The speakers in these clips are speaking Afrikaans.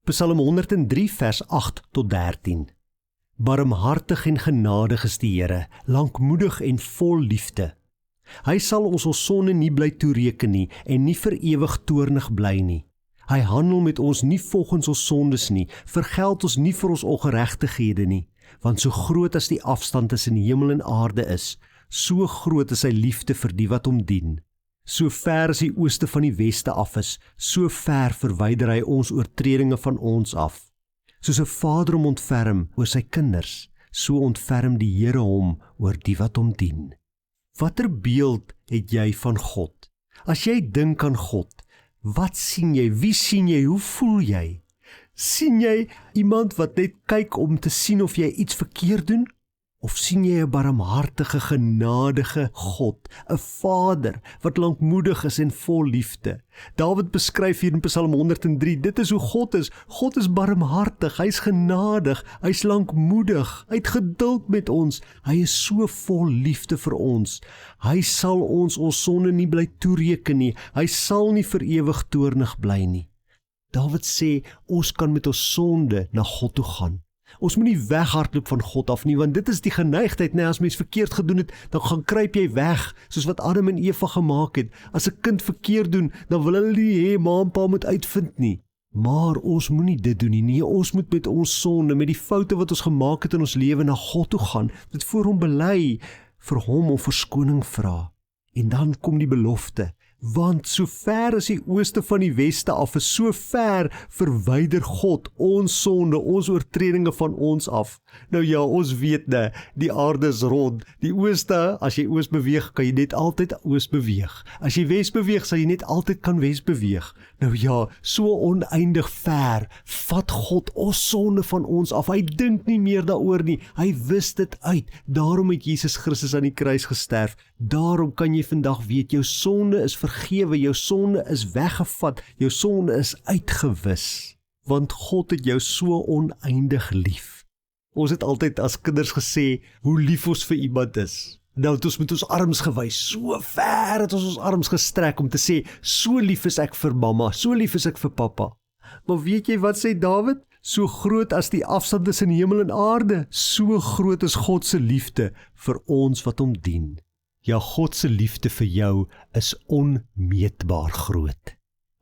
Psalm 103 vers 8 tot 13. Barmhartig en genadig is die Here, lankmoedig en vol liefde. Hy sal ons sonde nie bly toereken nie en nie vir ewig toornig bly nie. Hy handel met ons nie volgens ons sondes nie, vergeld ons nie vir ons ongeregtighede nie, want so groot as die afstand tussen hemel en aarde is, so groot is sy liefde vir die wat hom dien. So ver as die ooste van die weste af is, so ver verwyder hy ons oortredinge van ons af. Soos 'n vader hom ontferm oor sy kinders, so ontferm die Here hom oor die wat hom dien. Watter beeld het jy van God? As jy dink aan God, wat sien jy? Wie sien jy? Hoe voel jy? Sien jy iemand wat net kyk om te sien of jy iets verkeerd doen? Of sien jy 'n barmhartige, genadige God, 'n Vader wat lankmoedig is en vol liefde? Dawid beskryf hier in Psalm 103, dit is hoe God is. God is barmhartig, hy is genadig, hy is lankmoedig, hy het geduld met ons, hy is so vol liefde vir ons. Hy sal ons sonde nie bly toereken nie, hy sal nie vir ewig toornig bly nie. Dawid sê, ons kan met ons sonde na God toe gaan. Ons moet nie weghardloop van God af nie, want dit is die geneigtheid, as mens verkeerd gedoen het, dan gaan kruip jy weg, soos wat Adam en Eva gemaak het. As 'n kind verkeerd doen, dan wil hulle nie hê ma en pa moet uitvind nie. Maar ons moet nie dit doen nie. Nee, ons moet met ons sonde, met die foute wat ons gemaak het in ons lewe, na God toe gaan, dit voor hom bely, vir hom om verskoning vra. En dan kom die belofte, want so ver as die ooste van die weste af is, so ver verwyder God ons sonde, ons oortredinge van ons af. Nou ja, ons weet die aarde is rond. Die ooste, as jy oos beweeg, kan jy net altyd oos beweeg. As jy wes beweeg, sal jy net altyd kan wes beweeg. Nou ja, so oneindig ver vat God ons sonde van ons af. Hy dink nie meer daaroor nie. Hy wis dit uit. Daarom het Jesus Christus aan die kruis gesterf. Daarom kan jy vandag weet, jou sonde is vergewe, jou sonde is weggevat, jou sonde is uitgewis, want God het jou so oneindig lief. Ons het altyd as kinders gesê, hoe lief ons vir iemand is. Nou het ons met ons arms gewys, so ver het ons arms gestrek om te sê, so lief is ek vir mamma, so lief is ek vir pappa. Maar weet jy wat sê Dawid? So groot as die afstand tussen hemel en aarde, so groot is God se liefde vir ons wat hom dien. Ja, God se liefde vir jou is onmeetbaar groot.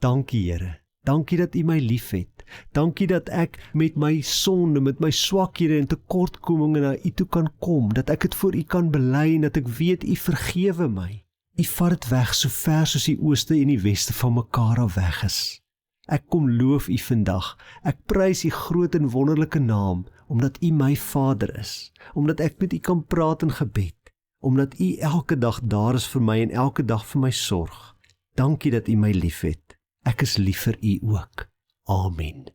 Dankie Here, dankie dat U my lief het. Dankie dat ek met my sonde, met my swakhede en tekortkominge na U toe kan kom, dat ek dit voor U kan bely en dat ek weet U vergewe my. U vat dit weg so ver soos die ooste en die weste van mekaar af weg is. Ek kom loof U vandag. Ek prys U groot en wonderlike naam, omdat U my Vader is, omdat ek met U kan praat in gebed, omdat U elke dag daar is vir my en elke dag vir my sorg. Dankie dat U my lief het. Ek is lief vir U ook. Amen.